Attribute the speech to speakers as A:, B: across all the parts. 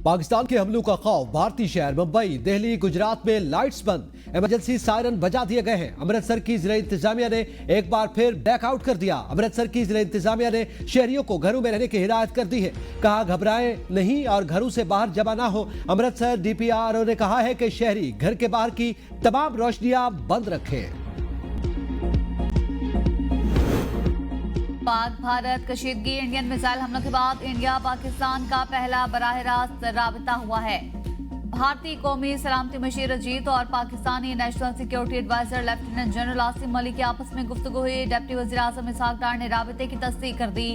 A: पाकिस्तान के हमलों का खौफ, भारतीय शहर मुंबई, दिल्ली, गुजरात में लाइट्स बंद, इमरजेंसी सायरन बजा दिए गए हैं। अमृतसर की जिला इंतजामिया ने एक बार फिर ब्लैकआउट कर दिया। अमृतसर की जिला इंतजामिया ने शहरियों को घरों में रहने की हिदायत कर दी है। कहा घबराएं नहीं और घरों से बाहर जमा ना हो। अमृतसर डीपीआरओ ने कहा है कि शहरी घर के बाहर की तमाम रोशनियां बंद रखें।
B: पाक भारत कशीदगी इंडियन मिसाइल हमलों के बाद इंडिया पाकिस्तान का पहला बराह रास्त राबता हुआ है। भारतीय कौमी सलामती मशीर अजीत और Pakistani national security adviser lieutenant general Asim Malik की आपस में गुफ्तगू हुई। डिप्टी वज़ीर आज़म इसहाक डार ने राबते की तस्दीक कर दी।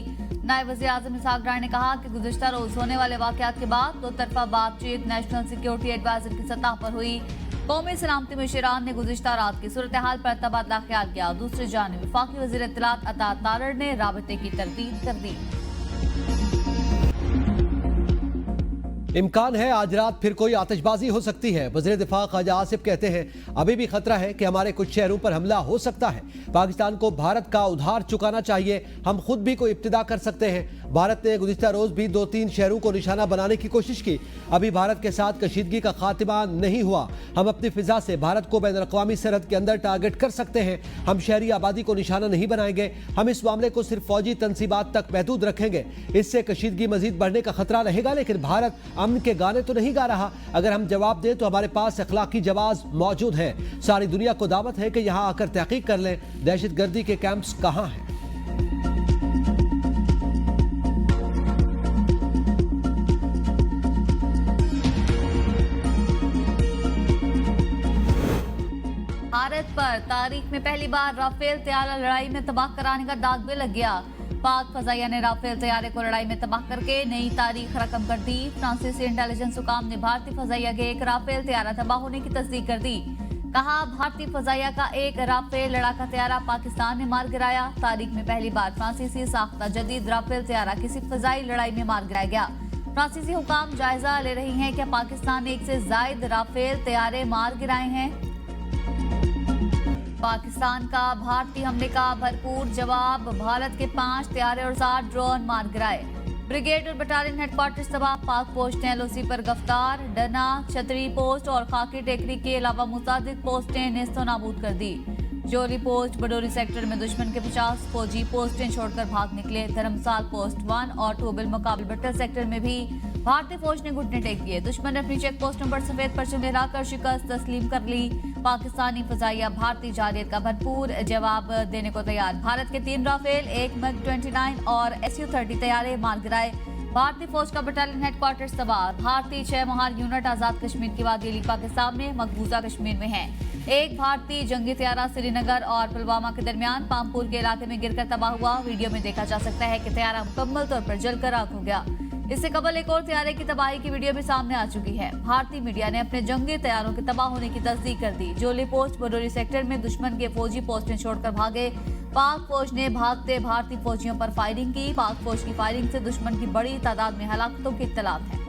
B: नायब वज़ीर आज़म इसहाक डार ने कहा कि गुज़िश्ता रोज होने वाले वाक़यात के बाद दो तरफा बातचीत नेशनल सिक्योरिटी एडवाइजर की सतह पर हुई। कौमी सलामती मशीरान ने गुज़िश्ता रात की सूरत हाल पर तबादला ख्याल किया। दूसरी जानिब वफाकी वज़ीर इत्तलात अता तारड़ ने राबते की तरदीद कर दी।
A: इम्कान है आज रात फिर कोई आतिशबाजी हो सकती है। वज़ीर दिफा ख्वाजा आसिफ कहते हैं अभी भी खतरा है कि हमारे कुछ शहरों पर हमला हो सकता है। पाकिस्तान को भारत का उधार चुकाना चाहिए। हम खुद भी कोई इब्तिदा कर सकते हैं। भारत ने गुज़िश्ता रोज भी 2-3 शहरों को निशाना बनाने की कोशिश की। अभी भारत के साथ कशीदगी का खात्मा नहीं हुआ। हम अपनी फिजा से भारत को बैन अक़वामी सरहद के अंदर टारगेट कर सकते हैं। हम शहरी आबादी को निशाना नहीं बनाएंगे। हम इस मामले को सिर्फ फौजी तनसीबात तक महदूद रखेंगे। इससे कशीदगी मजीद बढ़ने का खतरा रहेगा, लेकिन भारत अमन के गाने तो नहीं गा रहा। अगर हम जवाब दें तो हमारे पास अखलाकी जवाब मौजूद है। सारी दुनिया को दावत है कि यहां आकर तहकीक कर लें दहशतगर्दी के कैंप्स कहां हैं।
B: भारत पर तारीख में पहली बार राफेल तैयारा लड़ाई में तबाह कराने का दाग भी लग गया। पाक फजाइया ने राफेल तैयारे को लड़ाई में तबाह करके नई तारीख रकम कर दी। फ्रांसीसी इंटेलिजेंस हुकाम ने भारतीय फजाइया के एक राफेल तैयारा तबाह होने की तस्दीक कर दी। कहा भारतीय फजाइया का एक राफेल लड़ाका तैयारा पाकिस्तान में मार गिराया। तारीख में पहली बार फ्रांसीसी साख्ता जदीद राफेल तैयारा किसी फजाई लड़ाई में मार गिराया गया। फ्रांसीसी हुकाम जायजा ले रही हैं कि पाकिस्तान ने 1 से जायद राफेल तैयारे मार गिराए हैं। पाकिस्तान का भारतीय हमले का भरपूर जवाब। भारत के 5 तैयारे और 7 ड्रोन मार गिराए। ब्रिगेड और बटालियन हेडक्वार्टर्स तबाह। पाक पोस्ट ने एलओसी पर गिरफ्तार। डना, छतरी पोस्ट और खाकी टेकरी के अलावा मुतादिद पोस्टें नेस्तो नाबूद कर दी। जोली पोस्ट बडोरी सेक्टर में दुश्मन के 50 फौजी पोस्टें छोड़कर भाग निकले। धर्मसाल पोस्ट 1 और 2 बिलमुकाबिल बट्टल सेक्टर में भी भारतीय फौज ने घुटने टेक दिए। दुश्मन ने अपनी चेक पोस्टों पर सफेद परचम लहराकर शिकस्त तस्लीम कर ली। पाकिस्तानी फजाइया भारतीय जारियत का भरपूर जवाब देने को तैयार। भारत के 3 राफेल, 1 MiG-29 और SU-30 तैयारे मार गिराए। भारतीय फौज का बटालियन हेडक्वार्टर्स तबाह। भारतीय 6 महार यूनिट आजाद कश्मीर की वादी अली पाकिस्तान में मकबूजा कश्मीर में है। एक भारतीय जंगी तैयारा श्रीनगर और पुलवामा के दरमियान पामपुर के इलाके में गिरकर तबाह हुआ। वीडियो में देखा जा सकता है कि तैयारा मुकम्मल तौर पर जलकर राख हो गया। इससे कबल एक और तैयारे की तबाही की वीडियो भी सामने आ चुकी है। भारतीय मीडिया ने अपने जंगी तैयारों के तबाह होने की तस्दीक कर दी। जोली पोस्ट बडोरी सेक्टर में दुश्मन के फौजी पोस्टें छोड़कर भागे। पाक फौज ने भागते भारतीय फौजियों पर फायरिंग की। पाक फौज की फायरिंग से दुश्मन की बड़ी तादाद में हलाकतों की इत्तलात है।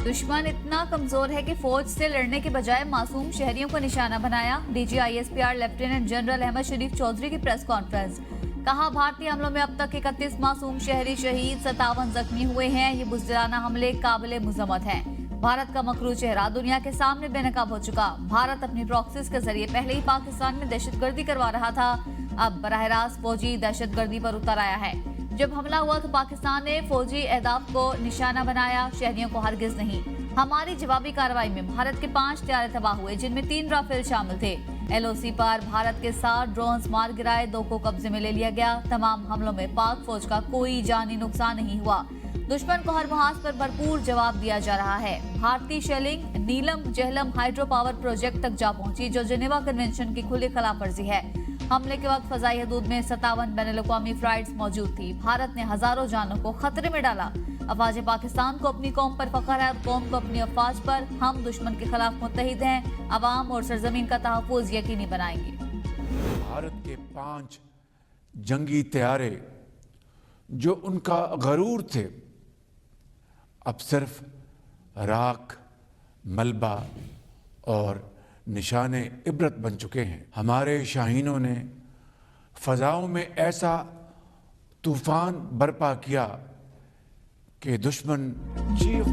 B: दुश्मन इतना कमजोर है कि फौज से लड़ने के बजाय मासूम शहरियों को निशाना बनाया। DGISPR लेफ्टिनेंट जनरल अहमद शरीफ चौधरी की प्रेस कॉन्फ्रेंस। कहा भारतीय हमलों में अब तक 31 मासूम शहरी शहीद, 57 जख्मी हुए हैं। ये बुज़दिलाना हमले काबिले मुज़म्मत हैं। भारत का मकरू चेहरा दुनिया के सामने बेनकाब हो चुका। भारत अपनी प्रॉक्सीज के जरिए पहले ही पाकिस्तान में दहशतगर्दी करवा रहा था, अब बराह रास्त फौजी दहशतगर्दी पर उतर आया है। जब हमला हुआ तो पाकिस्तान ने फौजी अहदाफ को निशाना बनाया, शहरियों को हरगिज नहीं। हमारी जवाबी कार्रवाई में भारत के 5 तैयारे तबाह हुए, जिनमें 3 राफेल शामिल थे। LOC पर भारत के 7 ड्रोन्स मार गिराए, 2 को कब्जे में ले लिया गया। तमाम हमलों में पाक फौज का कोई जानी नुकसान नहीं हुआ। दुश्मन को हर मुहाज पर भरपूर जवाब दिया जा रहा है। भारतीय शेलिंग नीलम जहलम हाइड्रो पावर प्रोजेक्ट तक जा पहुंची, जो जेनेवा कन्वेंशन की खुली खिलाफ वर्जी है। हमले के वक्त फजाई हदूद में 57 बैनुल-अक़वामी फ्लाइट्स मौजूद थी। भारत ने हजारों जानों को खतरे में डाला। अफवाज पाकिस्तान को अपनी कौम पर फख्र है और कौम को अपनी अफवाज पर। हम दुश्मन के खिलाफ मुत्तहिद हैं। अवाम और सरजमीन का तहफ़्फ़ुज़ यकीनी बनाएंगे।
C: भारत के 5 जंगी तैयारे जो उनका गरूर थे, अब सिर्फ राख, मलबा और निशाने इबरत बन चुके हैं। हमारे शाहीनों ने फ़ज़ाओं में ऐसा तूफान बर्पा किया कि दुश्मन चीख।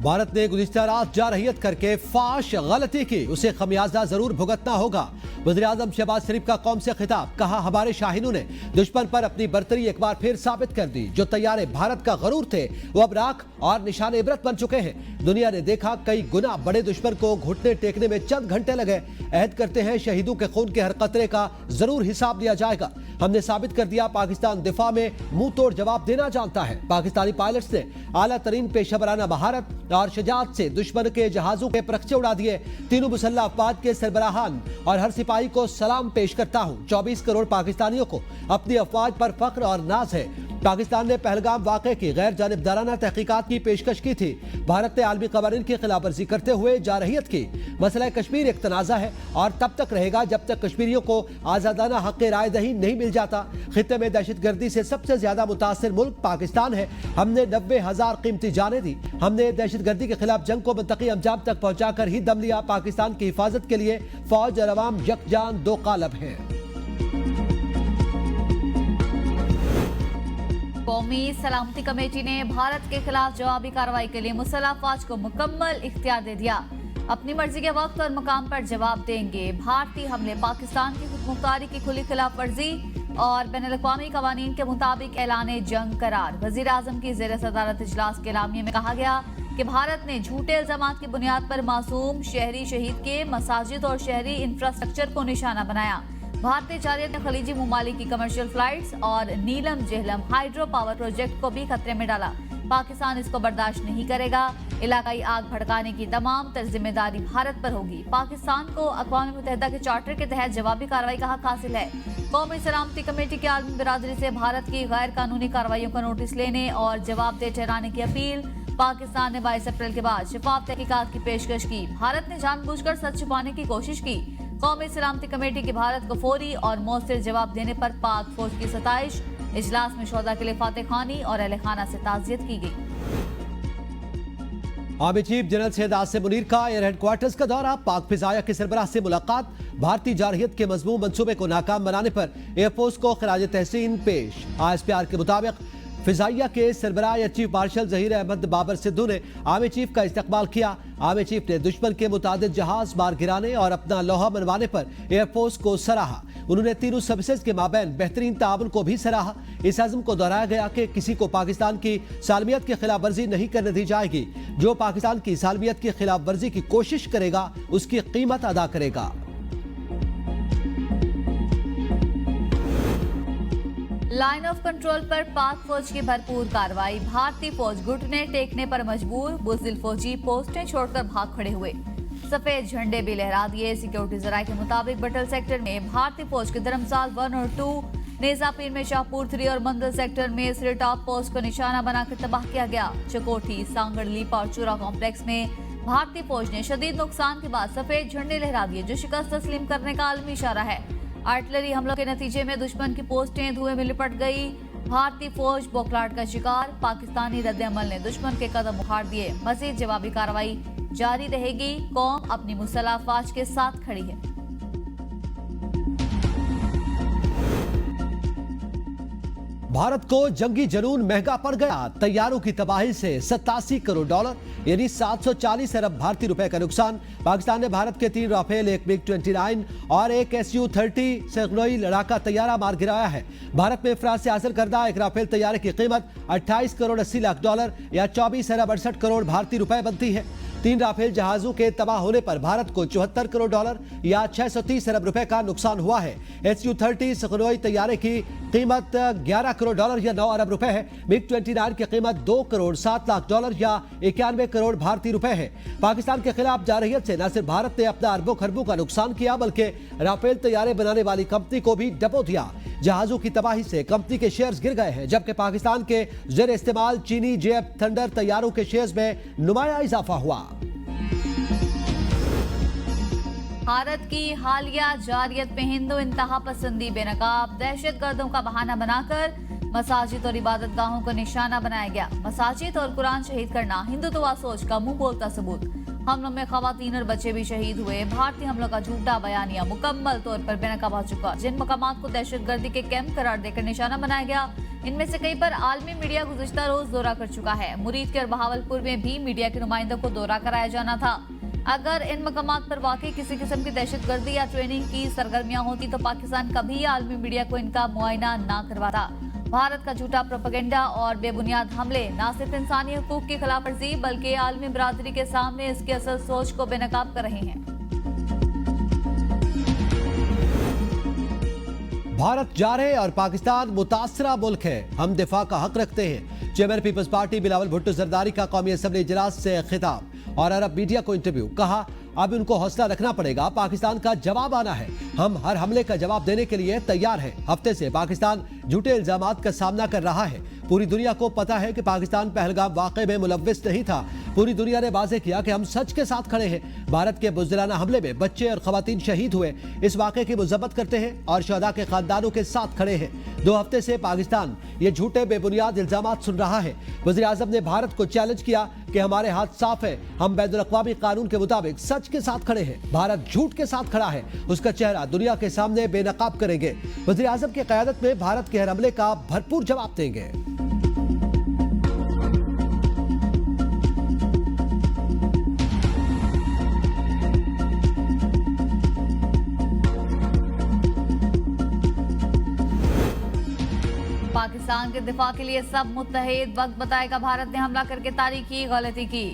A: भारत ने गुज़िश्ता रात जारहियत करके फाश गलती की, उसे खमियाजा जरूर भुगतना होगा। वज़ीर-ए-आज़म शहबाज शरीफ का कौम से खिताब, कहा हमारे शाहीनों ने दुश्मन पर अपनी बर्तरी एक बार फिर साबित कर दी। जो तैयारे भारत का गरूर थे वो अब राख और निशान इबरत बन चुके हैं। दुनिया ने देखा कई गुना बड़े दुश्मन को घुटने टेकने में चंद घंटे लगे। अहद करते हैं शहीदों के खून के हर कतरे का जरूर हिसाब लिया जाएगा। हमने साबित कर दिया पाकिस्तान दिफा में मुंह तोड़ जवाब देना जानता है। पाकिस्तानी पायलट्स ने आला तरीन पेशेवराना महारत और शजाअत से दुश्मन के जहाजों के परखचे उड़ा दिए। तीनों मुसल्लह अफवाज के सरबराहान और हर सिपाही को सलाम पेश करता हूँ। 24 करोड़ पाकिस्तानियों को अपनी अफवाज पर फख्र और नाज है। पाकिस्तान ने पहलगाम वाक़े की गैर जानिबदाराना तहकीकात की पेशकश की थी। भारत ने आलमी कवानीन की खिलाफ वर्जी करते हुए जारहियत की। मसला कश्मीर एक तनाज़ा है और तब तक रहेगा जब तक कश्मीरियों को आज़ादाना हक़ राय दही नहीं मिल जाता। खित्ते में दहशतगर्दी से सबसे ज्यादा मुतासिर मुल्क पाकिस्तान है। हमने 90,000 कीमती जानें दी। हमने दहशतगर्दी के खिलाफ जंग को मुंतकी अंजाम तक पहुंचाकर ही दम लिया। पाकिस्तान की हिफाजत के लिए फौज और अवाम यकजान दो कालब हैं।
B: कौमी सलामती कमेटी ने भारत के खिलाफ जवाबी कार्रवाई के लिए मुसल्लह अफवाज को मुकम्मल इख्तियार दे दिया। अपनी मर्जी के वक्त और मकाम पर जवाब देंगे। भारतीय हमले पाकिस्तान की खुदमुख्तारी की खुली खिलाफ वर्जी और बैनुल-अक़वामी कवानीन के मुताबिक ऐलान जंग करार। वज़ीर-ए-आज़म की ज़ेर सदारत इजलास के एलामिये में कहा गया कि भारत ने झूठे इल्जामात की बुनियाद पर मासूम शहरी शहीद के मसाजिद और शहरी इंफ्रास्ट्रक्चर को निशाना बनाया। भारतीय जारियत ने खलीजी ममालिक की कमर्शियल फ्लाइट्स और नीलम जेहलम हाइड्रो पावर प्रोजेक्ट को भी खतरे में डाला। पाकिस्तान इसको बर्दाश्त नहीं करेगा। इलाकाई आग भड़काने की तमाम जिम्मेदारी भारत पर होगी। पाकिस्तान को अक़वाम मुत्तहिदा के चार्टर के तहत जवाबी कार्रवाई का हक हासिल है। कौमी सलामती कमेटी की आलमी बिरादरी से भारत की गैर कानूनी कार्रवाइयों का नोटिस लेने और जवाबदेह ठहराने की अपील। पाकिस्तान ने 22 अप्रैल के बाद शफाफ तहकीकात की पेशकश की। भारत ने जानबूझकर सच छुपाने की कोशिश की। कौमी सलामती कमेटी की भारत को फौरी और मौसर जवाब देने पर पाक फौज की सताइश। इजलास में शोहदा के लिए फातह खानी और अहले खाना से ताज़ियत की गई।
A: Army chief general Syed Asim Munir का एयर हेडक्वार्टर्स का दौरा। पाक फिजाया के सरबराह से मुलाकात। भारतीय जारहियत के मजमून मंसूबे को नाकाम बनाने पर एयरफोर्स को खराज तहसीन पेश। ISPR के मुताबिक फिजाइया के सरबराह या चीफ मार्शल ज़हीर अहमद बाबर सिद्धू ने आर्मी चीफ का इस्तकबाल किया। आर्मी चीफ ने दुश्मन के मुतादिद जहाज मार गिराने और अपना लोहा मनवाने पर एयरफोर्स को सराहा। उन्होंने तीनों सर्विसेज के माबैन बेहतरीन ताउन को भी सराहा। इस अज़्म को दोहराया गया कि किसी को पाकिस्तान की सालमियत की खिलाफ वर्जी नहीं करने दी जाएगी। जो पाकिस्तान की सालमियत की खिलाफ वर्जी की कोशिश करेगा उसकी कीमत अदा करेगा।
B: लाइन ऑफ कंट्रोल पर पाक फौज की भरपूर कार्रवाई। भारतीय फौज घुटने टेकने पर मजबूर। बुज़दिल फौजी पोस्टें छोड़कर भाग खड़े हुए। सफेद झंडे भी लहरा दिए। सिक्योरिटी जराये के मुताबिक बटल सेक्टर में भारतीय फौज के धर्मसाल 1 और 2, नेजापीर में शाहपुर 3 और मंदल सेक्टर में सिर टॉप पोस्ट को निशाना बनाकर तबाह किया गया। चकोठी, सांगड़, लीपा और चूरा कॉम्प्लेक्स में भारतीय फौज ने शदीद नुकसान के बाद सफेद झंडे लहरा दिए, जो शिकस्त तस्लीम करने का आलमी इशारा है। आर्टिलरी हमलों के नतीजे में दुश्मन की पोस्टें धुएं में लिपट गई। भारतीय फौज बौखलाहट का शिकार। पाकिस्तानी रद्द-ए-अमल ने दुश्मन के कदम उखाड़ दिए। मज़ीद जवाबी कार्रवाई जारी रहेगी। कौम अपनी मुसल्लह अफवाज के साथ खड़ी है।
A: भारत को जंगी जुनून महंगा पड़ गया। तैयारों की तबाही से 87 करोड़ डॉलर यानी 740 अरब भारतीय रुपए का नुकसान। पाकिस्तान ने भारत के 3 राफेल, एक MiG-29 और एक Su-30 सगनोई लड़ाका तैयारा मार गिराया है। भारत में फ्रांस से हासिल करदा एक राफेल तैयारे की कीमत 28 करोड़ 80 लाख डॉलर या 24 अरब 68 करोड़ भारतीय रुपए बनती है। 3 राफेल जहाजों के तबाह होने पर भारत को 74 करोड़ डॉलर या 630 अरब रुपए का नुकसान हुआ है। Su-30 सगनोई तैयारे की कीमत 11 करोड़ डॉलर या 9 अरब रुपए है। MiG-29 की कीमत 2 करोड़ 7 लाख डॉलर या 91 करोड़ भारतीय रुपए है। पाकिस्तान के खिलाफ जारहियत से न सिर्फ भारत ने अपना अरबों खरबों का नुकसान किया, बल्कि राफेल तैयारे बनाने वाली कंपनी को भी डबो दिया। जहाजों की तबाही से कंपनी के शेयर्स गिर गए हैं, जबकि पाकिस्तान के जेर इस्तेमाल चीनी JF थंडर तैयारों के शेयर्स में नुमाया इजाफा हुआ।
B: भारत की हालिया जारियत में हिंदू इंतहा पसंदी बेनकाब। दहशतगर्दों का बहाना बनाकर मसाजिद और इबादत गाहों को निशाना बनाया गया। मसाजिद और कुरान शहीद करना हिंदुत्व सोच का मुंह बोलता सबूत। हमलों में खवातीन और बच्चे भी शहीद हुए। भारतीय हमलों का झूठा बयानिया मुकम्मल तौर पर बेनकाब हो चुका। जिन मकामात को दहशतगर्दी के कैंप करार देकर निशाना बनाया गया, इनमें से कई पर आलमी मीडिया गुज़िश्ता रोज दौरा कर चुका है। मुरीद के और बहावलपुर में भी मीडिया के नुमाइंदों को दौरा कराया जाना था। अगर इन मकामात पर वाकई किसी किस्म की दहशतगर्दी या ट्रेनिंग की सरगर्मियां होती तो पाकिस्तान कभी आलमी मीडिया को इनका मुआयना ना करवाता। भारत का झूठा प्रोपेगेंडा और बेबुनियाद हमले न सिर्फ इंसानी हुकूक की खिलाफ वर्जी बल्कि आलमी बरादरी के सामने इसकी असल सोच को बेनकाब कर रहे हैं।
A: भारत जारह और पाकिस्तान मुतासरा मुल्क है। हम दिफा का हक रखते हैं। Chairman people's party Bilawal Bhutto Zardari का कौमी असम्बली इजलास से खिताब और अरब मीडिया को इंटरव्यू। कहा, अब उनको हौसला रखना पड़ेगा, पाकिस्तान का जवाब आना है। हम हर हमले का जवाब देने के लिए तैयार हैं। हफ्ते से पाकिस्तान झूठे इल्जामात का सामना कर रहा है। पूरी दुनिया को पता है कि पाकिस्तान पहलगाम वाक़े में मुलव्विस नहीं था। पूरी दुनिया ने वाज़ेह किया कि हम सच के साथ खड़े हैं। भारत के बुज़दिलाना हमले में बच्चे और खवातीन शहीद हुए। इस वाक़े की मज़म्मत करते हैं और शहदा के खानदानों के साथ खड़े हैं। 2 हफ्ते से पाकिस्तान ये झूठे बेबुनियाद इल्जामात सुन रहा है। वज़ीर आज़म ने भारत को चैलेंज किया कि हमारे हाथ साफ है, हम बैनुल अक़वामी कानून के मुताबिक सच के साथ खड़े हैं। भारत झूठ के साथ खड़ा है, उसका चेहरा दुनिया के सामने बेनकाब करेंगे। वज़ीर आज़म की क़यादत में भारत के हर हमले का भरपूर जवाब देंगे।
B: पाकिस्तान के दिफा के लिए सब मुत्तहिद, वक्त बताएगा भारत ने हमला करके तारीखी गलती की।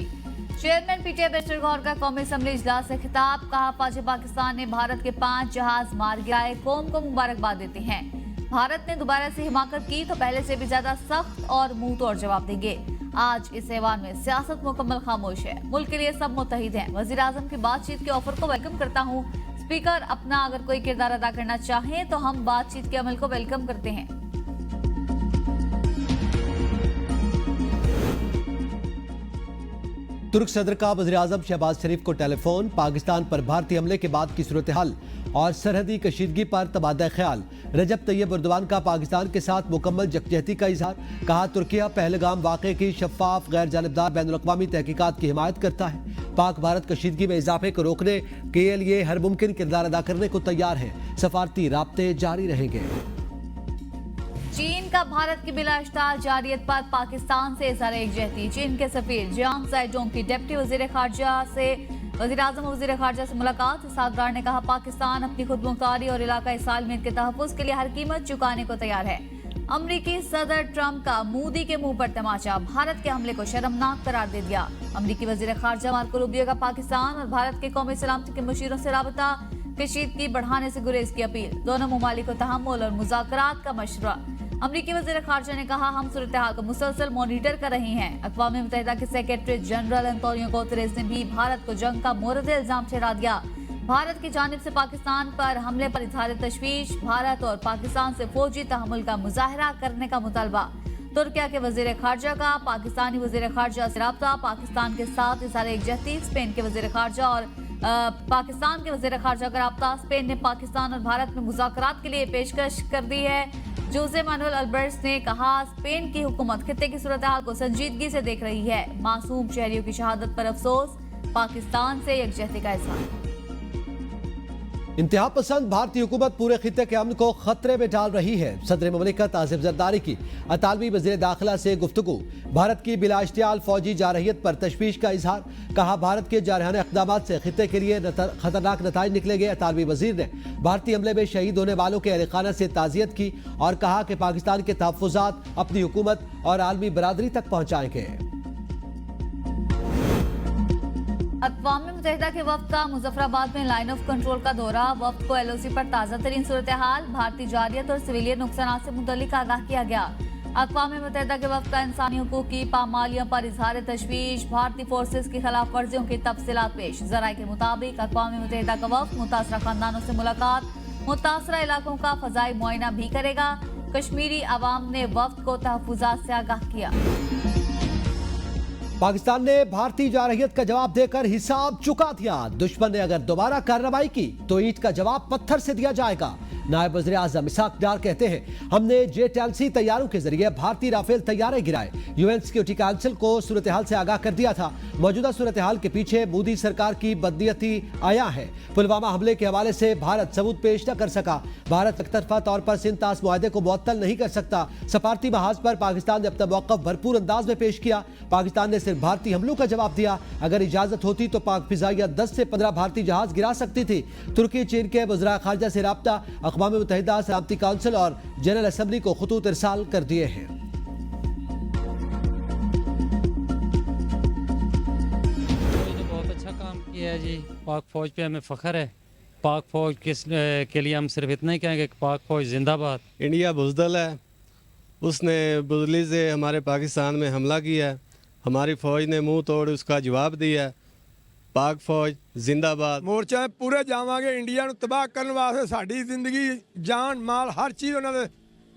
B: चेयरमैन पीटीआई बैरिस्टर गौहर का कौमी असम्बली इजलास से खिताब। कहा, फौज पाकिस्तान ने भारत के 5 जहाज मार गिराए, कौम को मुबारकबाद देते हैं। भारत ने दोबारा से हिमाकत की तो पहले से भी ज्यादा सख्त और मुंह तोड़ जवाब देंगे। आज इस ऐवान में सियासत मुकम्मल खामोश है। मुल्क के लिए सब मुत्तहिद हैं। वजीर आजम की बातचीत के ऑफर को वेलकम करता हूँ। स्पीकर अपना अगर कोई किरदार अदा करना चाहें तो हम बातचीत के अमल को वेलकम करते हैं।
A: तुर्क सदर का वज़ीर आज़म शहबाज शरीफ को टेलीफोन। पाकिस्तान पर भारतीय हमले के बाद की सूरत हाल और सरहदी कशीदगी पर तबादला ख्याल। रजब तैयब एर्दोगान का पाकिस्तान के साथ मुकम्मल यकजहती का इजहार। कहा, तुर्किया पहलगाम वाक़े की शफाफ गैर जानिबदार बैनुल अक़वामी तहकीकात की हिमायत करता है। पाक भारत कशीदगी में इजाफे को रोकने के लिए हर मुमकिन किरदार अदा करने को तैयार है। सफारती राब्ते जारी रहेंगे।
B: चीन का भारत की बिलाश्ता जारियत पर पाकिस्तान से इज़हार एकजहती। चीन के सफीर जियांग साइडोंग की डिप्टी वज़ीर ख़ारजा से वज़ीर आज़म और वज़ीर ख़ारजा से मुलाकात। इसाकदार ने कहा, पाकिस्तान अपनी खुद मुख्तारी और इलाकाई सालमियत के तहफ़्फ़ुज़ के लिए हर कीमत चुकाने को तैयार है। अमरीकी सदर ट्रंप का मोदी के मुंह पर तमाचा। भारत के हमले को शर्मनाक करार दे दिया। अमरीकी वज़ीर ख़ारजा मार्को रूबियो का पाकिस्तान और भारत के कौमी सलामती के मुशीरों से राबता, कशीदगी बढ़ाने से गुरेज की अपील। दोनों ममालिक को तहम्मुल और मुज़ाकरात का मशवरा। अमरीकी वज़ीर ख़ारजा ने कहा, हम सूरत हाल को मुसलसल मॉनिटर कर रहे हैं। अक़वाम मुत्तहिदा के सेक्रेटरी जनरल एंटोनियो गुतेरेस ने भी भारत को जंग का मोरद इल्जाम ठहरा दिया। भारत की जानिब से पाकिस्तान पर हमले पर इज़हार तशवीश। भारत और पाकिस्तान से फौजी तहम्मुल का मुजाहरा करने का मुतालबा। तुर्किया के वज़ीर ख़ारजा का पाकिस्तानी वज़ीर ख़ारजा से राब्ता। पाकिस्तान के साथ इज़हार एकजहती। स्पेन के वज़ीर ख़ारजा और पाकिस्तान के वज़ीर ख़ारजा का राब्ता। स्पेन ने पाकिस्तान और भारत में मुज़ाकरात के लिए पेशकश कर दी है। जोसे मैनुअल अल्बर्ट्स ने कहा, स्पेन की हुकूमत खित्ते की सूरत हाल को संजीदगी से देख रही है। मासूम शहरियों की शहादत पर अफसोस। पाकिस्तान से यकजहती का इज़हार।
A: इंतहा पसंद भारतीय हुकूमत पूरे खित्ते के अमन को खतरे में डाल रही है। सदर ममलिकत आसिफ जरदारी की अतालवी वज़ीर दाखिला से गुफ्तगू। भारत की बिला इश्तियाल फौजी जारहियत पर तशवीश का इजहार। कहा, भारत के जारहाना इक़दामात से खित्ते के लिए खतरनाक नताइज निकलेंगे। अतालवी वज़ीर ने भारतीय हमले में शहीद होने वालों के अहल-ए-खाना से ताज़ियत की और कहा कि पाकिस्तान के तहफ़्फ़ुज़ात अपनी हुकूमत और आलमी बरादरी तक पहुँचाएंगे।
B: अक़वाम मुत्तहिदा के वफ़द का मुज़फ़्फ़राबाद में लाइन ऑफ कंट्रोल का दौरा। वफ़द को LOC पर ताज़ा तरीन सूरत हाल, भारतीय जारियत और सिविलियन नुकसानात से मुतल्लिक़ आगाह किया गया। अक़वाम मुत्तहिदा के वफ़द का इंसानी हुकूक़ की पामालियों पर इज़हार तशवीश। भारतीय फोर्सेस की खिलाफ वर्जियों की तफसीलात पेश। ज़राए के मुताबिक अक़वाम मुत्तहिदा का वफ़द मुतासरा ख़ानदानों से मुलाकात, मुतासरा इलाकों का फ़ज़ाई मुआयना भी करेगा। कश्मीरी अवाम ने वफ़द को तहफ़्फ़ुज़ात से आगाह किया।
A: पाकिस्तान ने भारतीय जारहियत का जवाब देकर हिसाब चुका दिया। दुश्मन ने अगर दोबारा कार्रवाई की तो ईंट का जवाब पत्थर से दिया जाएगा। नायब वज़ीर आज़म इसहाक डार कहते हैं, हमने J-10C तैयारों के जरिए भारतीय राफेल तैयारे गिराए। यूएन सिक्योरिटी काउंसिल को सूरत हाल से आगाह कर दिया था। मौजूदा सूरत हाल के पीछे मोदी सरकार की बदनीयती आया है। पुलवामा हमले के हवाले से भारत सबूत पेश न कर सका। भारत एकतरफा तौर पर सिंध तास मुआहदे को मुअत्तल नहीं कर सकता। सफारती महाज पर पाकिस्तान ने अपना मौक़िफ़ भरपूर अंदाज में पेश किया। पाकिस्तान ने सिर्फ भारतीय हमलों का जवाब दिया। अगर इजाजत होती तो पाक फिजाइया 10 से 15 भारतीय जहाज गिरा सकती थी। तुर्की चीन के वज़रा ख़ारजा से राब्ता, अक़वाम मुत्तहिदा सलामती काउंसिल और जनरल असेंबली को खुतूत इरसाल कर दिए हैं।
D: बहुत अच्छा काम किया है जी। पाक फौज पे हमें फ़ख्र है। पाक फौज के लिए हम सिर्फ इतना ही कहेंगे कि पाक फौज जिंदाबाद।
E: इंडिया बुज़दिल है, उसने बुज़दिली से हमारे पाकिस्तान में हमला किया है। हमारी फ़ौज ने मुंह तोड़ उसका जवाब दिया। पाक फौज जिंदाबाद।
F: मोर्चा पूरे जावांगे। इंडिया ਨੂੰ ਤਬਾਹ ਕਰਨ ਵਾਸਤੇ ਸਾਡੀ ਜ਼ਿੰਦਗੀ जान माल हर चीज़ उन्होंने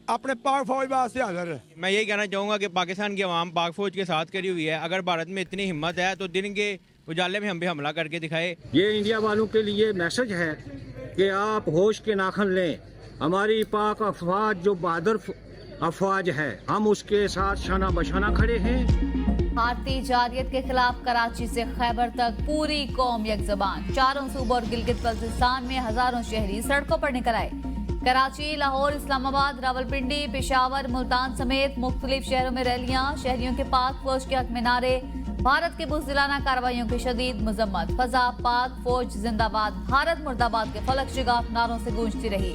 F: अपने पाक फौज वास्ते हाजिर है।
G: मैं यही कहना चाहूँगा कि पाकिस्तान की आवाम पाक फौज के साथ खड़ी हुई है। अगर भारत में इतनी हिम्मत है तो दिन के उजाले में हम भी हमला करके दिखाए।
H: ये इंडिया वालों के लिए मैसेज है कि आप होश के नाखन लें। हमारी पाक अफवाज जो बहादुर अफवाज है, हम उसके साथ शाना बशाना खड़े हैं।
B: भारतीय जारहियत के खिलाफ कराची से खैबर तक पूरी कौम यकज़बान। चारों सूबों और गिलगित बल्तिस्तान में हजारों शहरी सड़कों पर निकल आए। कराची, लाहौर, इस्लामाबाद, रावलपिंडी, पेशावर, मुल्तान समेत मुख्तलिफ शहरों में रैलियां। शहरियों के पाक फौज के हक में नारे। भारत की बुज़दिलाना कार्रवाइयों की शदीद मजम्मत। फजा पाक फौज जिंदाबाद, भारत मुर्दाबाद के फलक शिगाफ नारों से गूंजती रही।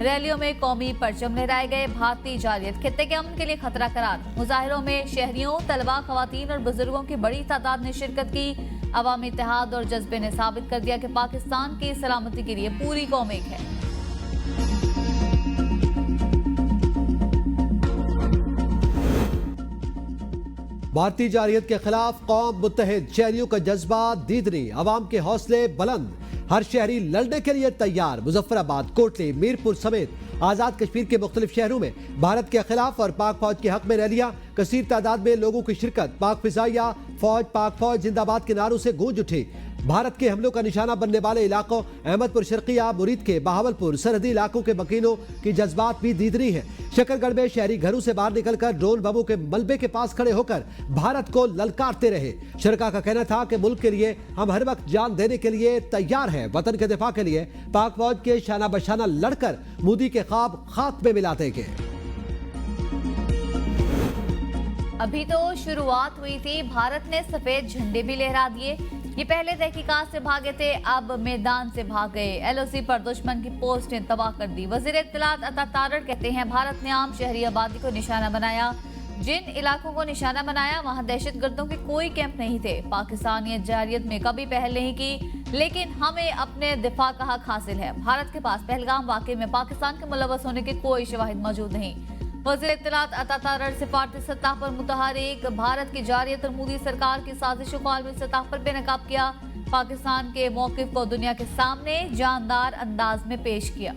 B: रैलियों में कौमी परचम लहराए गए। भारतीय जारहियत खित्ते के अमन के लिए खतरा करार। मुजाहिरों में शहरियों, तलबा, खवातीन और बुजुर्गों की बड़ी तादाद ने शिरकत की। अवामी इत्तेहाद और जज्बे ने साबित कर दिया कि पाकिस्तान की सलामती के लिए पूरी कौम एक है।
A: भारतीय जारहियत के खिलाफ कौम मुत्तहिद। शहरियों का जज्बा दीदनी, अवाम के हौसले बुलंद। हर शहरी लड़ने के लिए तैयार। मुजफ्फराबाद, कोटली, मीरपुर समेत आज़ाद कश्मीर के मुख्तलिफ शहरों में भारत के खिलाफ और पाक फौज के हक में रैलियां। कसीर तादाद में लोगों की शिरकत। पाक फिजाइया फौज, पाक फौज जिंदाबाद के नारों से गूंज उठी। भारत के हमलों का निशाना बनने वाले इलाकों अहमदपुर शर्किया, मुरीद के बहावलपुर, सरहदी इलाकों के मकीनों की जज्बात भी दीदनी है। शकरगढ़ में शहरी घरों से बाहर निकलकर ड्रोन बमों के मलबे के पास खड़े होकर भारत को ललकारते रहे। शरका का कहना था कि मुल्क के लिए हम हर वक्त जान देने के लिए तैयार हैं। वतन के दिफा के लिए पाक फौज के शाना बशाना लड़कर मोदी के ख्वाब खाक में मिला देंगे।
B: अभी तो शुरुआत हुई थी। भारत ने सफेद झंडे भी लहरा दिए। ये पहले तहकीकात से भागे थे, अब मैदान से भाग गए। LOC पर दुश्मन की पोस्टें तबाह कर दी। वजीर इत्तलात अता तारड़ कहते हैं, भारत ने आम शहरी आबादी को निशाना बनाया। जिन इलाकों को निशाना बनाया वहां दहशतगर्दों के कोई कैंप नहीं थे। पाकिस्तानी जारहियत में कभी पहल नहीं की, लेकिन हमें अपने दिफा का हक हासिल है। भारत के पास पहलगाम वाकये में पाकिस्तान के मुलव्वस होने के कोई शवाहिद मौजूद नहीं। वज़ीर इत्तलात अता तारड़ सिफारती सतह पर मुतहरिक। भारत की जारहियत और मोदी सरकार की साजिशों को आलमी सतह पर बेनकाब किया। पाकिस्तान के मौक़िफ़ को दुनिया के सामने जानदार अंदाज में पेश किया।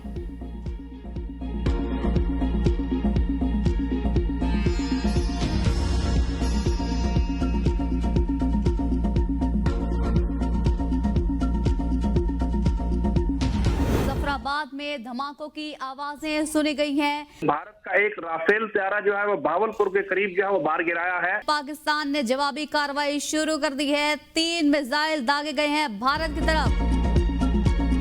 B: मुजफ्फराबाद में धमाकों की आवाजें सुनी गई हैं।
I: भारत का एक राफेल त्यारा जो है वो भावलपुर के करीब जो है वो बाहर गिराया है।
B: पाकिस्तान ने जवाबी कार्रवाई शुरू कर दी है। 3 मिसाइल दागे गए हैं भारत की तरफ।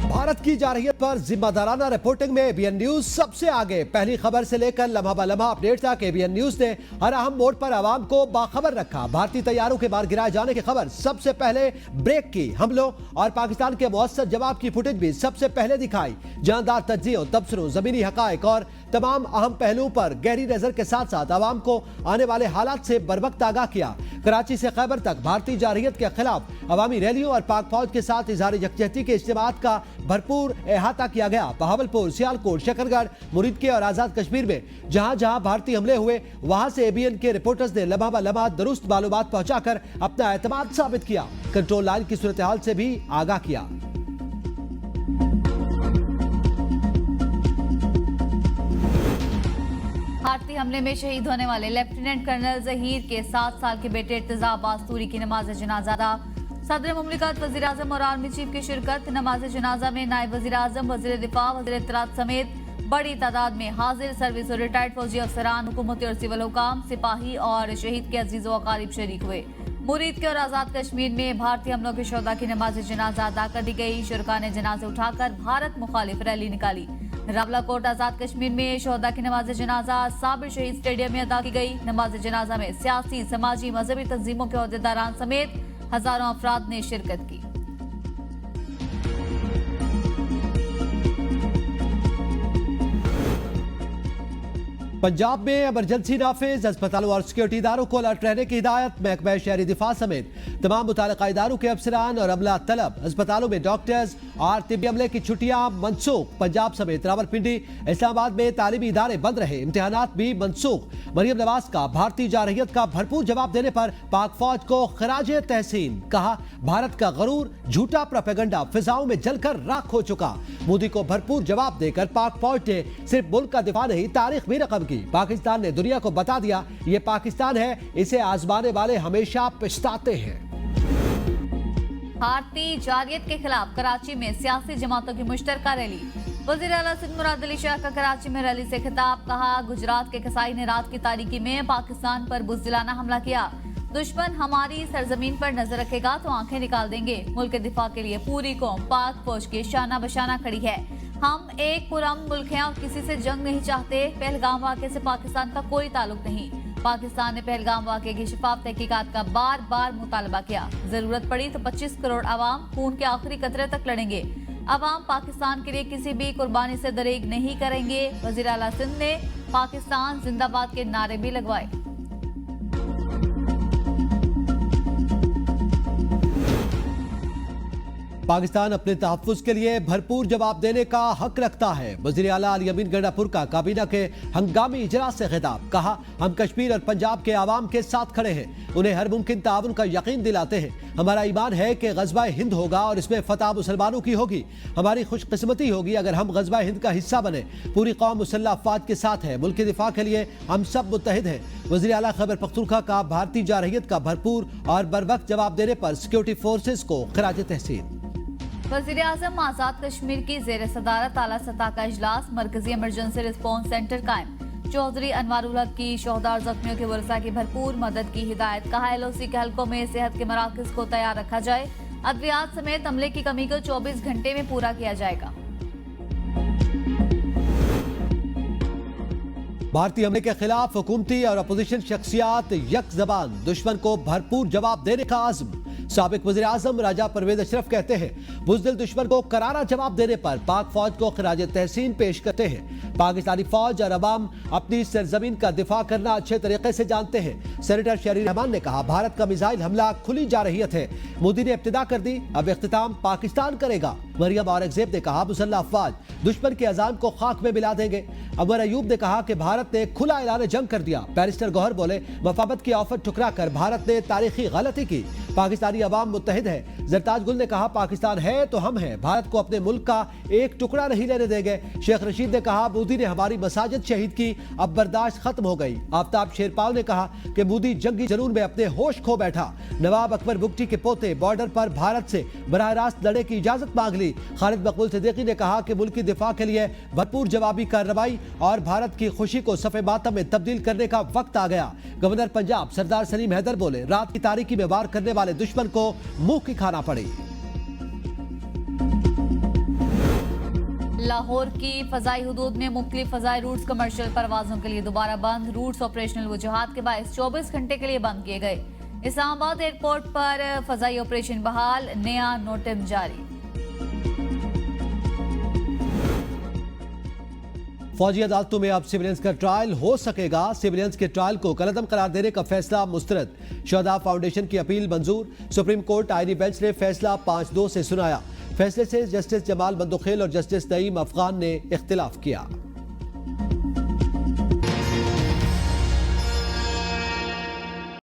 A: भारत की जारहियत पर जिम्मेदाराना रिपोर्टिंग में ABN न्यूज सबसे आगे। पहली खबर से लेकर लम्हा ब लम्हा अपडेट तक ABN न्यूज ने हर अहम मोड़ पर आवाम को बाखबर रखा। भारतीय तैयारों के बाहर गिराए जाने की खबर सबसे पहले ब्रेक की। हमलों और पाकिस्तान के मुअस्सर जवाब की फुटेज भी सबसे पहले दिखाई। जानदार तज्जियों, तबसरों, जमीनी हकायक और तमाम अहम पहलुओं पर गहरी नजर के साथ साथ आवाम को आने वाले हालात से बरवक्त आगाह किया। कराची से खैबर तक भारतीय जारहियत के खिलाफ अवामी रैलियों और पाक फौज के साथ इजहार यकजहती के इज्तिमात का भरपूर अहाता किया गया। बहावलपुर, सियालकोट, शकरगढ़, मुरीद के और आजाद कश्मीर में जहां जहां भारतीय हमले हुए वहां से ABN के रिपोर्टर्स ने लम्हा ब लम्हा दुरुस्त मालूमात पहुंचाकर अपना एतमाद साबित किया। कंट्रोल लाइन की सूरत हाल से भी आगाह किया।
B: भारतीय हमले में शहीद होने वाले लेफ्टिनेंट कर्नल जहीर के 7 साल के बेटे इर्तिजा अब्बास तूरी की नमाज जनाजा अदा। सदर मुमलिकत, वजीर आजम और आर्मी चीफ की शिरकत। नमाज जनाजा में नायब वजीर आजम, वजीर दिफा, वजीर इत्तलात समेत बड़ी तादाद में हाजिर सर्विस और रिटायर्ड फौजी अफसरान, हुकूमती और सिविल हुकाम, सिपाही और शहीद के अजीजों अकारीब शरीक हुए। मुरीद के और आज़ाद कश्मीर में भारतीय हमलों के शोहदा की नमाज जनाजा अदा कर दी गई। शुरका ने जनाजे उठाकर भारत मुखालिफ रैली निकाली। रावलाकोट आज़ाद कश्मीर में शोहदा की नमाज जनाजा साबिर शहीद स्टेडियम में अदा की गई। नमाज जनाजा में सियासी, समाजी, मजहबी तंजीमों के अहदेदारान समेत हजारों अफराद ने शिरकत की।
A: पंजाब में इमरजेंसी नाफिज, अस्पतालों और सिक्योरिटी इदारों को अलर्ट रहने की हिदायत। महकमा शहरी दिफा समेत तमाम मुताल्लिका इदारों के अफसरान और अमला तलब। अस्पतालों में डॉक्टर्स और तिब्बी अमले की छुट्टियां मनसूख। पंजाब समेत रावलपिंडी, इस्लामाबाद में तालीमी इदारे बंद रहे, इम्तिहानात भी मनसूख। मरियम नवाज का भारतीय जारहियत का भरपूर जवाब देने पर पाक फौज को खराजे तहसीन। कहा, भारत का गरूर झूठा प्रोपेगेंडा फिजाओं में जलकर राख हो चुका। मोदी को भरपूर जवाब देकर पाक फौज ने सिर्फ मुल्क का दिफा नहीं, तारीख भी रकम की। पाकिस्तान ने दुनिया को बता दिया ये पाकिस्तान है, इसे आजमाने वाले हमेशा पछताते हैं।
B: भारतीय जारहियत के खिलाफ कराची में सियासी जमातों की मुश्तरका रैली। वज़ीर आला सिंध मुराद अली शाह का कराची में रैली से खिताब। कहा, गुजरात के कसाई ने रात की तारीकी में पाकिस्तान पर बुज़दिलाना हमला किया। दुश्मन हमारी सरजमीन पर नजर रखेगा तो आंखें निकाल देंगे। मुल्क के दिफा के लिए पूरी कौम पाक फौज के शाना बशाना खड़ी है। हम एक पुरअमन मुल्क हैं और किसी से जंग नहीं चाहते। पहलगाम वाक़े से पाकिस्तान का कोई ताल्लुक नहीं। पाकिस्तान ने पहलगाम वाक़े की शफाफ तहकीकात का बार बार मुतालबा किया। जरूरत पड़ी तो 25 करोड़ आवाम खून के आखिरी कतरे तक लड़ेंगे। अवाम पाकिस्तान के लिए किसी भी कुर्बानी से दरेग नहीं करेंगे। वज़ीर आला सिंध ने पाकिस्तान जिंदाबाद के नारे भी लगवाए।
A: पाकिस्तान अपने तहफ्फुज के लिए भरपूर जवाब देने का हक रखता है। वज़ीर आला अली अमीन गंडापुर का काबीना के हंगामी इजलास से खिताब। कहा, हम कश्मीर और पंजाब के आवाम के साथ खड़े हैं, उन्हें हर मुमकिन ताउन का यकीन दिलाते हैं। हमारा ईमान है कि ग़ज़वा हिंद होगा और इसमें फतह मुसलमानों की होगी। हमारी खुशकिस्मती होगी अगर हम ग़ज़वा हिंद का हिस्सा बने। पूरी कौम मुसल्लह अफ़वाज के साथ है। मुल्क के दिफा के लिए हम सब मुत्तहिद हैं। वज़ीर आला खैबर पख्तूनख्वा का भारतीय जारहियत का भरपूर और बरवक्त जवाब देने पर सिक्योरिटी फोर्सेस को खराज तहसीन।
B: वज़ीर आज़म आज़ाद कश्मीर की ज़ेर सदारत आला सतह का इजलास। मरकजी इमरजेंसी रिस्पॉन्स सेंटर कायम। चौधरी अनवारुल हक की शोहदा और जख्मियों के वरसा की भरपूर मदद की हिदायत। कहा, LOC के हलकों में सेहत के मराकज को तैयार रखा जाए। अद्वियात समेत अमले की कमी को 24 घंटे में पूरा किया जाएगा।
A: भारतीय हमले के खिलाफ हुकूमती और अपोजिशन शख्सियात यक जबान, दुश्मन को भरपूर जवाब देने का आज़म। साबिक वज़ीर आज़म राजा परवेज अशरफ कहते हैं, बुज़दिल दुश्मन को करारा जवाब देने पर पाक फौज को खराज तहसीन पेश करते हैं। पाकिस्तानी फौज और अवाम अपनी सरजमीन का दिफा करना अच्छे तरीके से जानते हैं। सेनेटर शहरी रहमान ने कहा, भारत का मिसाइल हमला खुली जारहियत है। मोदी ने इब्तिदा कर दी, अब इख्तिताम पाकिस्तान करेगा। मरियम औरंगजेब ने कहा, मुसल्लह अफवाज दुश्मन के अज़ाम को खाक में मिला देंगे। अमर अयूब ने कहा कि भारत ने खुला ऐलान जंग कर दिया। बैरिस्टर गौहर बोले, मफावत की ऑफर ठुकरा कर भारत ने तारीखी गलती की। पाकिस्तानी अवाम मुत्तहिद है। जरताज गुल ने कहा, पाकिस्तान है तो हम हैं, भारत को अपने मुल्क का एक टुकड़ा नहीं लेने देंगे। शेख रशीद ने कहा, मोदी ने हमारी मसाजिद शहीद की, अब बर्दाश्त खत्म हो गई। आफ्ताब शेरपाल ने कहा कि मोदी जंगी जुनून में अपने होश खो बैठा। नवाब अकबर बुगटी के पोते बॉर्डर पर भारत से बराह रास्त लड़ने की इजाजत मांग ली। खालिद मकबूल सिद्दीकी ने कहा कि मुल्क की दिफा के लिए भरपूर जवाबी कार्रवाई और भारत की खुशी को सफ़े मातम में तब्दील करने का वक्त आ गया। गवर्नर पंजाब सरदार सलीम हैदर बोले, रात की तारीकी में वार करने वाले दुश्मन को मुंह की खाना पड़ी।
B: लाहौर की फजाई हुदूद में मुख्तलिफ फजाई रूट्स कमर्शियल परवाजों के लिए दोबारा बंद। रूट्स ऑपरेशनल वजूहात के बायस 24 घंटे के लिए बंद किए गए। इस्लामाबाद एयरपोर्ट पर फजाई ऑपरेशन बहाल, नया नोटिस जारी।
A: फौजी अदालतों में अब सिविलियंस का ट्रायल हो सकेगा। सिविलियंस के ट्रायल को कलअदम करार देने का फैसला मुस्तरद। शहदा फाउंडेशन की अपील मंजूर। सुप्रीम कोर्ट आईनी बेंच ने फैसला 5-2 से सुनाया। फैसले से जस्टिस जमाल बंदुखेल और जस्टिस नईम अफगान ने इख्तिलाफ किया।